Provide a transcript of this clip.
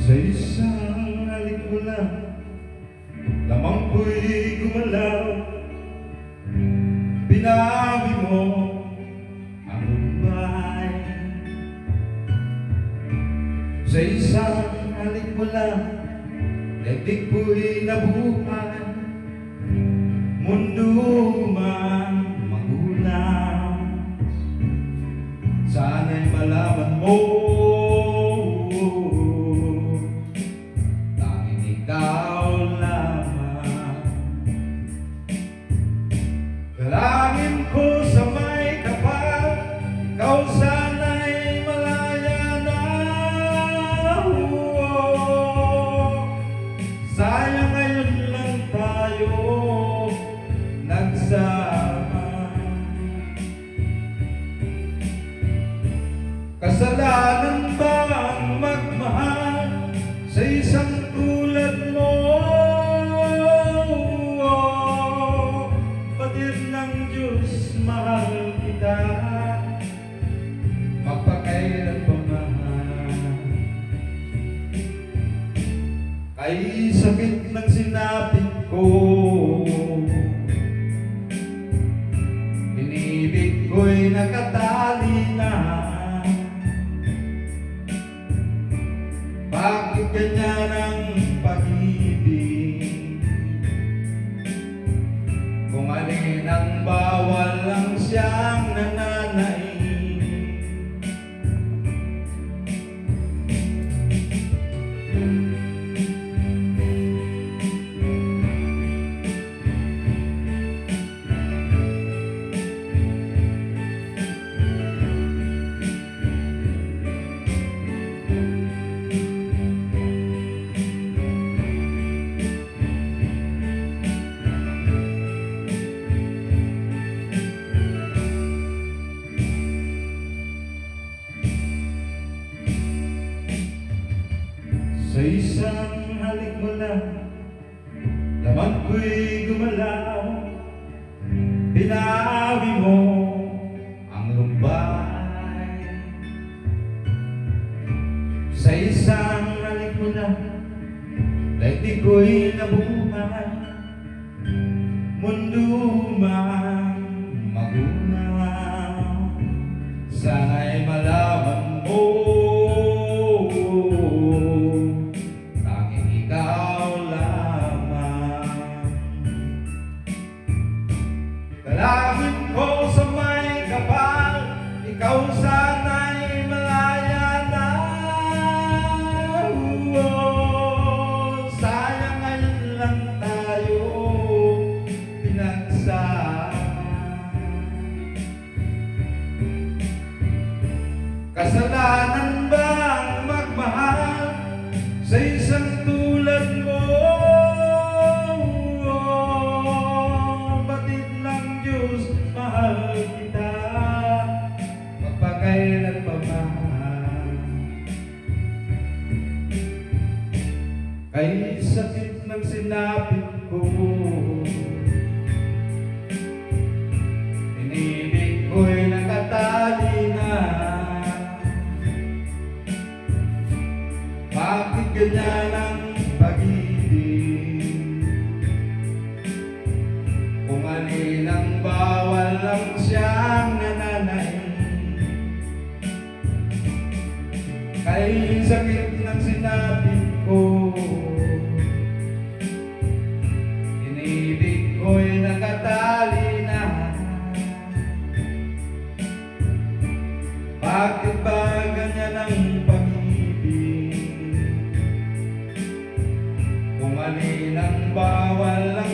Sa isang halik mo lang, lamang ko'y gumalaw. Binawi mo ang lumbay. Sa isang halik mo lang, daigdig ko'y nabuhay. Mundo man magulang, sana'y malaman mo ikaw lamang. Dalangin ko sa may kapal, ikaw sana'y malaya na. Sayang ngayon lang tayo nagsama. Kasalanan ba ang magmahal sa isang tulad mo? Batid ng Diyos, mahal kita, magpakailan pa man. Kay sakit ng sinapit ko, inibig ko'y nakatali na. Bakit ganyan ang pag-ibig? Kung alin ang bawal lang siyang nananaig. Sa isang halik mo lang, laman ko'y gumalaw. Binawi mo ang lumbay. Sa isang halik mo lang, daigdig ko'y nabuhay. Mundo man magunaw, sana'y malaman mo dalangin ko sa may kapal, ikaw sana'y malaya na. Sayang ngayon lang tayo pinagsama. Kasalanan ba ang magmahal sa isang tulad mo? Mahal kita, magpakailan pa man. Kay sakit ng sinapit ko, inibig ko'y nakatali na. Bakit ganyan ang pag-ibig? Kung alin ang bawal lang siyang nananaig. Kay sakit ng sinapit ko, inibig ko'y nakatali na. Bakit ba ganyan ang pag-ibig? Kung alin ang bawal lang